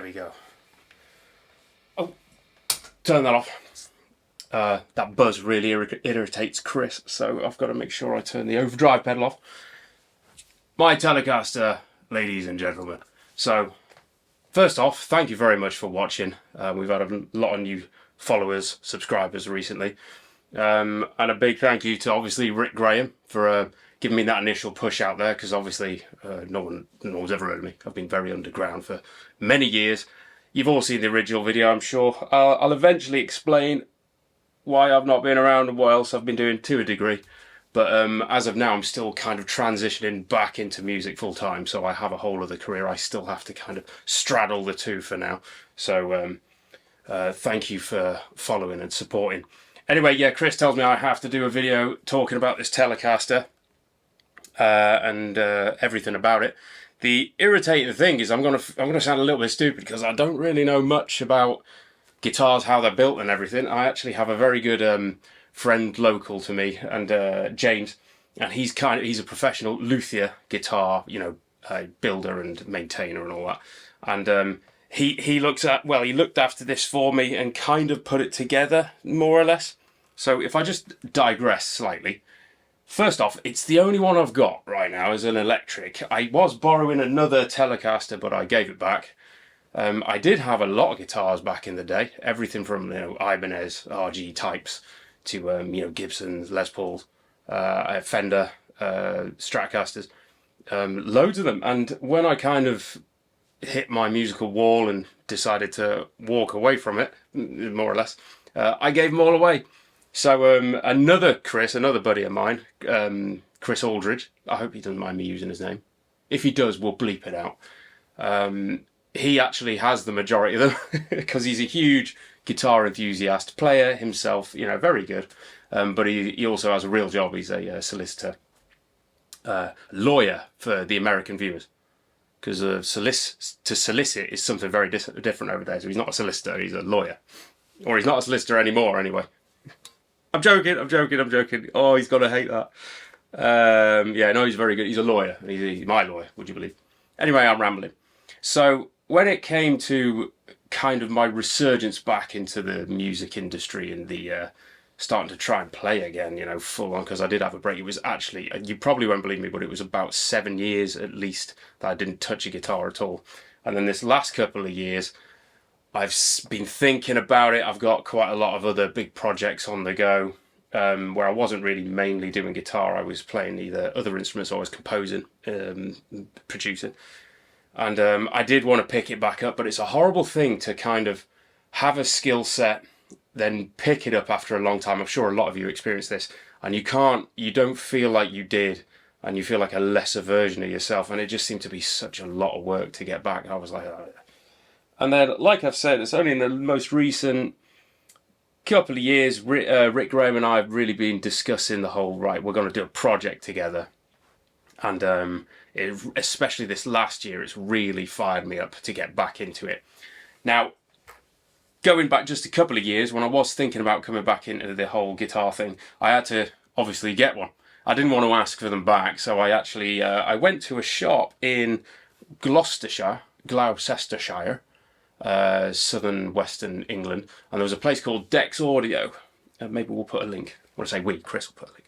we go. Oh, turn that off. That buzz really irritates Chris, so I've got to make sure I turn the overdrive pedal off. My Telecaster, ladies and gentlemen. So, first off, thank you very much for watching. We've had a lot of new followers, subscribers recently. And a big thank you to obviously Rick Graham for giving me that initial push out there, because obviously no one's ever heard of me. I've been very underground for many years. You've all seen the original video, I'm sure. I'll eventually explain why I've not been around and what else I've been doing to a degree. But as of now, I'm still kind of transitioning back into music full time, so I have a whole other career. I still have to kind of straddle the two for now. So thank you for following and supporting. Anyway, yeah, Chris tells me I have to do a video talking about this Telecaster and everything about it. The irritating thing is I'm gonna sound a little bit stupid because I don't really know much about guitars, how they're built and everything. I actually have a very good friend local to me, and James, and he's a professional luthier guitar, builder and maintainer and all that. And he looked after this for me and kind of put it together more or less. So if I just digress slightly, first off, it's the only one I've got right now is an electric. I was borrowing another Telecaster, but I gave it back. I did have a lot of guitars back in the day, everything from Ibanez RG types to Gibsons, Les Pauls, Fender, Stratocasters, loads of them. And when I kind of hit my musical wall and decided to walk away from it, more or less, I gave them all away. So another buddy of mine, Chris Aldridge, I hope he doesn't mind me using his name. If he does, we'll bleep it out. He actually has the majority of them because he's a huge guitar enthusiast, player himself, very good. But he also has a real job. He's a solicitor, lawyer for the American viewers. Because to solicit is something very different over there. So he's not a solicitor, he's a lawyer. Or he's not a solicitor anymore, anyway. I'm joking. Oh, he's got to hate that. Yeah, no, he's very good. He's a lawyer. He's my lawyer, would you believe? Anyway, I'm rambling. So when it came to kind of my resurgence back into the music industry and the starting to try and play again, full on, because I did have a break. It was actually, you probably won't believe me, but it was about 7 years at least that I didn't touch a guitar at all. And then this last couple of years, I've been thinking about it. I've got quite a lot of other big projects on the go, where I wasn't really mainly doing guitar. I was playing either other instruments or I was composing, producing. And I did want to pick it back up, but it's a horrible thing to kind of have a skill set, then pick it up after a long time. I'm sure a lot of you experience this, and you don't feel like you did, and you feel like a lesser version of yourself, and it just seemed to be such a lot of work to get back. I was like, oh. And then, like I've said, it's only in the most recent couple of years, Rick Graham and I have really been discussing the whole, right, we're going to do a project together. And especially this last year, it's really fired me up to get back into it. Now, going back just a couple of years, when I was thinking about coming back into the whole guitar thing, I had to obviously get one. I didn't want to ask for them back, so I actually I went to a shop in Gloucestershire, southern western England, and there was a place called Dex Audio. Maybe we'll put a link. Chris will put a link.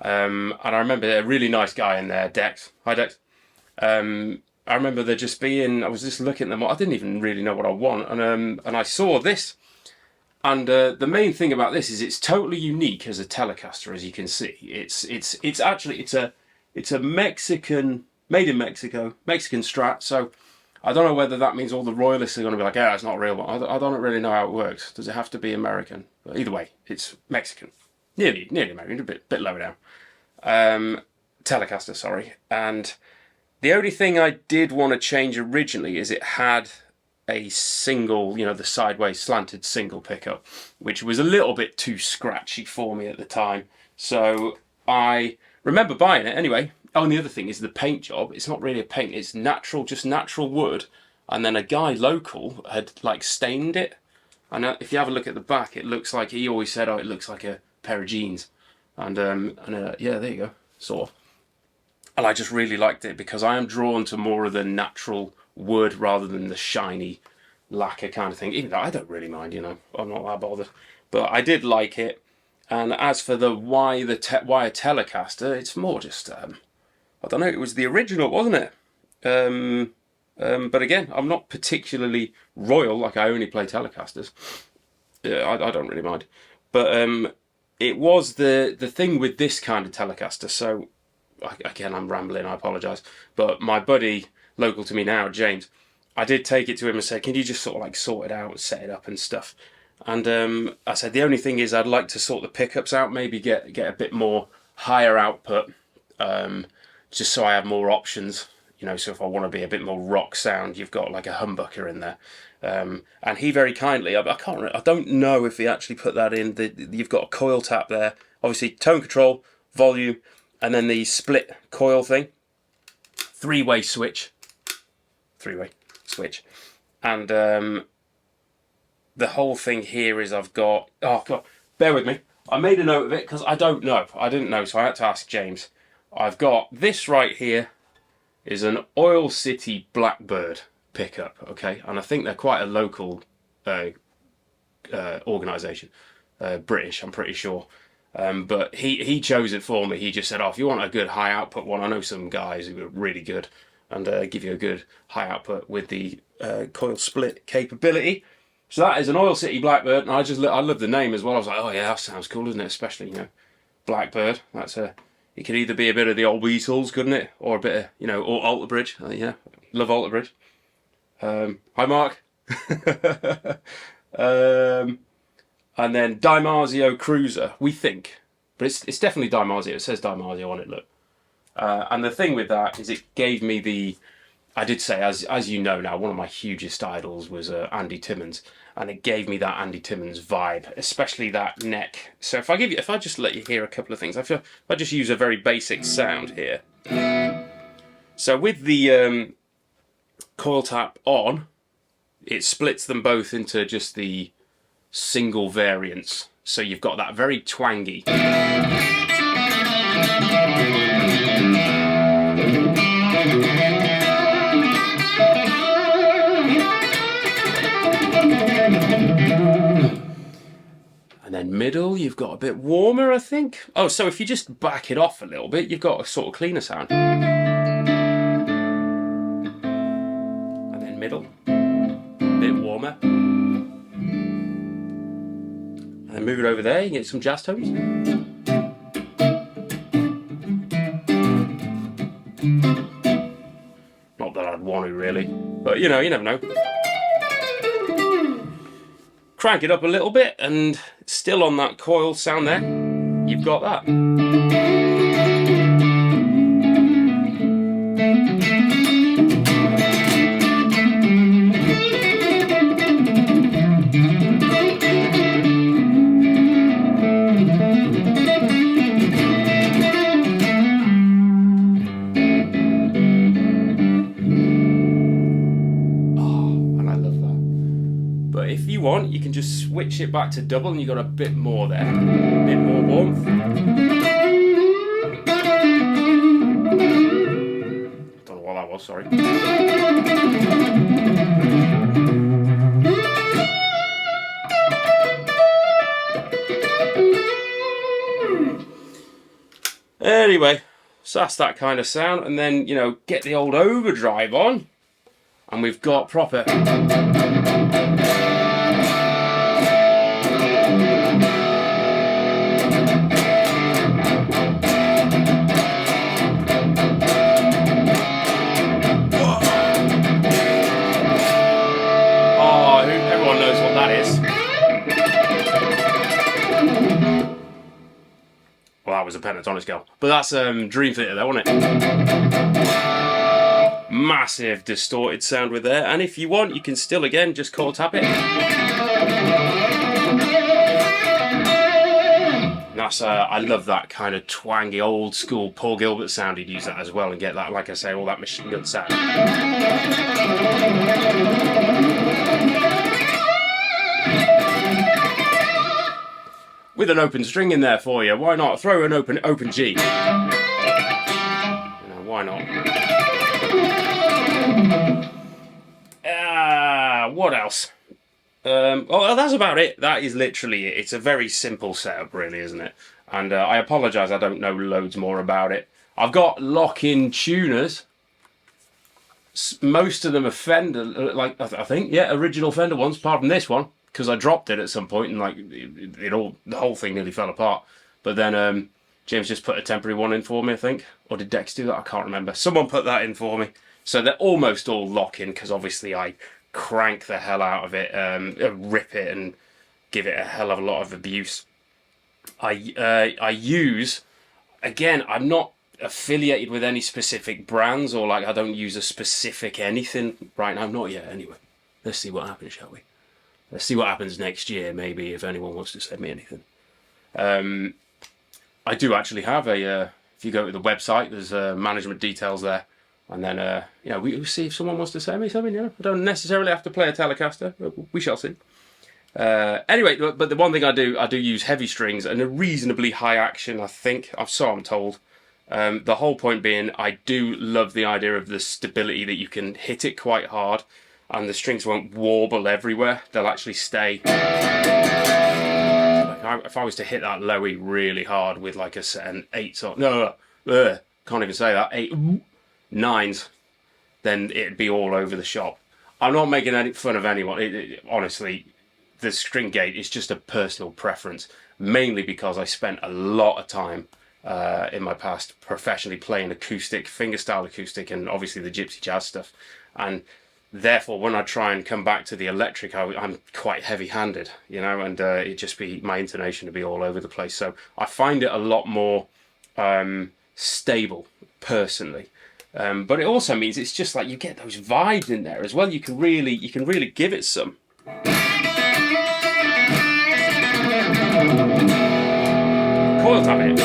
And I remember a really nice guy in there, Dex. Hi, Dex. I remember there just being, I was just looking at them. I didn't even really know what I want, and I saw this. And the main thing about this is it's totally unique as a Telecaster, as you can see. It's actually a Mexican, made in Mexico, Mexican Strat. So I don't know whether that means all the royalists are going to be like, yeah, it's not a real one. I don't really know how it works. Does it have to be American? But either way, it's Mexican. Nearly American, a bit lower down. Telecaster, sorry. And the only thing I did want to change originally is it had a single, the sideways slanted single pickup, which was a little bit too scratchy for me at the time. So I remember buying it anyway. Oh, and the other thing is the paint job. It's not really a paint, it's just natural wood. And then a guy local had stained it. And if you have a look at the back, it looks like, he always said, oh, it looks like a pair of jeans. And yeah, there you go, sort of. And I just really liked it because I am drawn to more of the natural wood rather than the shiny lacquer kind of thing. Even though I don't really mind, you know, I'm not that bothered. But I did like it. And as for the why a Telecaster, it's more just I don't know. It was the original, wasn't it? But again, I'm not particularly royal. Like, I only play Telecasters. I don't really mind. But it was the thing with this kind of Telecaster. So again, I'm rambling. I apologise. But my buddy, local to me now, James, I did take it to him and say, "Can you just sort of like sort it out, set it up and stuff?" And I said, the only thing is I'd like to sort the pickups out, maybe get a bit more higher output, just so I have more options. You know, so if I want to be a bit more rock sound, you've got like a humbucker in there. And he very kindly, I don't know if he actually put that in. You've got a coil tap there, obviously tone control, volume, and then the split coil thing. Three-way switch, and the whole thing here is I've got, oh God, bear with me. I made a note of it because I didn't know, so I had to ask James. I've got this right here is an Oil City Blackbird pickup, okay? And I think they're quite a local organisation, British, I'm pretty sure. But he chose it for me. He just said, "Oh, if you want a good high output one, I know some guys who are really good and give you a good high output with the coil split capability." So that is an Oil City Blackbird, and I love the name as well. I was like, oh yeah, that sounds cool, doesn't it? Especially, you know, Blackbird. It could either be a bit of the old Beatles, couldn't it, or a bit of, you know, or Alter Bridge. Yeah, love Alter Bridge. Hi, Mark. And then DiMarzio Cruiser, we think, but it's definitely DiMarzio. It says DiMarzio on it. Look, and the thing with that is it gave me the. I did say, as you know now, one of my hugest idols was Andy Timmons, and it gave me that Andy Timmons vibe, especially that neck. So if I just let you hear a couple of things, if I just use a very basic sound here. So with the coil tap on, it splits them both into just the single variants. So you've got that very twangy. And then middle, you've got a bit warmer, I think. Oh, so if you just back it off a little bit, you've got a sort of cleaner sound. And then middle, a bit warmer. And then move it over there, you get some jazz tones. Not that I'd want to really, but you know, you never know. Crank it up a little bit and still on that coil sound there, you've got that. If you want, you can just switch it back to double and you've got a bit more there. A bit more warmth. Don't know what that was, sorry. Anyway, so that's that kind of sound. And then, you know, get the old overdrive on. And we've got proper... Well, that was a pentatonic scale, but that's Dream Theater there, wasn't it? Massive distorted sound with there, and if you want, you can still again just coil tap it. And that's I love that kind of twangy old school Paul Gilbert sound. He'd use that as well and get that, like I say, all that machine gun sound. With an open string in there for you, why not? Throw an open G. You know, why not? What else? Well, that's about it. That is literally it. It's a very simple setup, really, isn't it? And I apologise, I don't know loads more about it. I've got lock-in tuners. Most of them are Fender, like I think, yeah, original Fender ones, apart from this one, because I dropped it at some point and like the whole thing nearly fell apart. But then James just put a temporary one in for me, I think, or did Dex do that? I can't remember. Someone put that in for me, so they're almost all lock-in because obviously I crank the hell out of it, rip it, and give it a hell of a lot of abuse. I use, again, I'm not affiliated with any specific brands, or like I don't use a specific anything right now, not yet anyway. Let's see what happens, shall we? Let's see what happens next year, maybe, if anyone wants to send me anything. I do actually have a, if you go to the website, there's management details there. And then, you know, we'll see if someone wants to send me something, you know. I don't necessarily have to play a Telecaster, we shall see. Anyway, but the one thing I do use heavy strings and a reasonably high action, I think, so I'm told. The whole point being, I do love the idea of the stability that you can hit it quite hard and the strings won't warble everywhere. They'll actually stay. Like if I was to hit that lowy really hard with like an 8 or can't even say that, 8 9s, then it'd be all over the shop. I'm not making any fun of anyone. Honestly, the string gauge is just a personal preference, mainly because I spent a lot of time in my past professionally playing acoustic, fingerstyle acoustic, and obviously the gypsy jazz stuff. And therefore, when I try and come back to the electric, I'm quite heavy-handed, you know, and it just be my intonation to be all over the place. So I find it a lot more stable, personally. But it also means it's just like you get those vibes in there as well. You can really give it some. Coil tap it.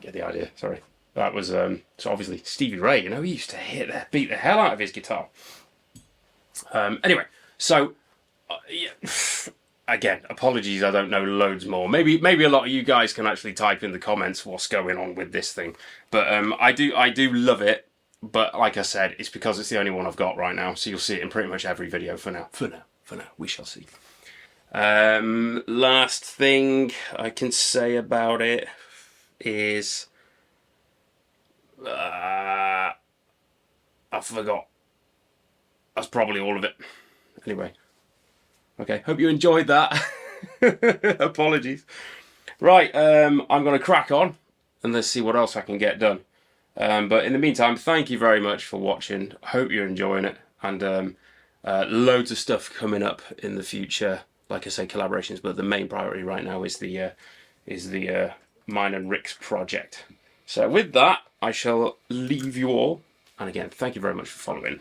Get the idea. Sorry, that was so obviously Stevie Ray. You know, he used to beat the hell out of his guitar. Anyway, so yeah, again, apologies, I don't know loads more. Maybe a lot of you guys can actually type in the comments what's going on with this thing. But I do love it. But like I said, it's because it's the only one I've got right now. So you'll see it in pretty much every video for now. For now, we shall see. Last thing I can say about it is I forgot. That's probably all of it. Anyway. Okay, hope you enjoyed that. Apologies. Right, I'm going to crack on and let's see what else I can get done. But in the meantime, thank you very much for watching. I hope you're enjoying it. And loads of stuff coming up in the future. Like I say, collaborations, but the main priority right now is the mine and Rick's project. So with that, I shall leave you all. And again, thank you very much for following.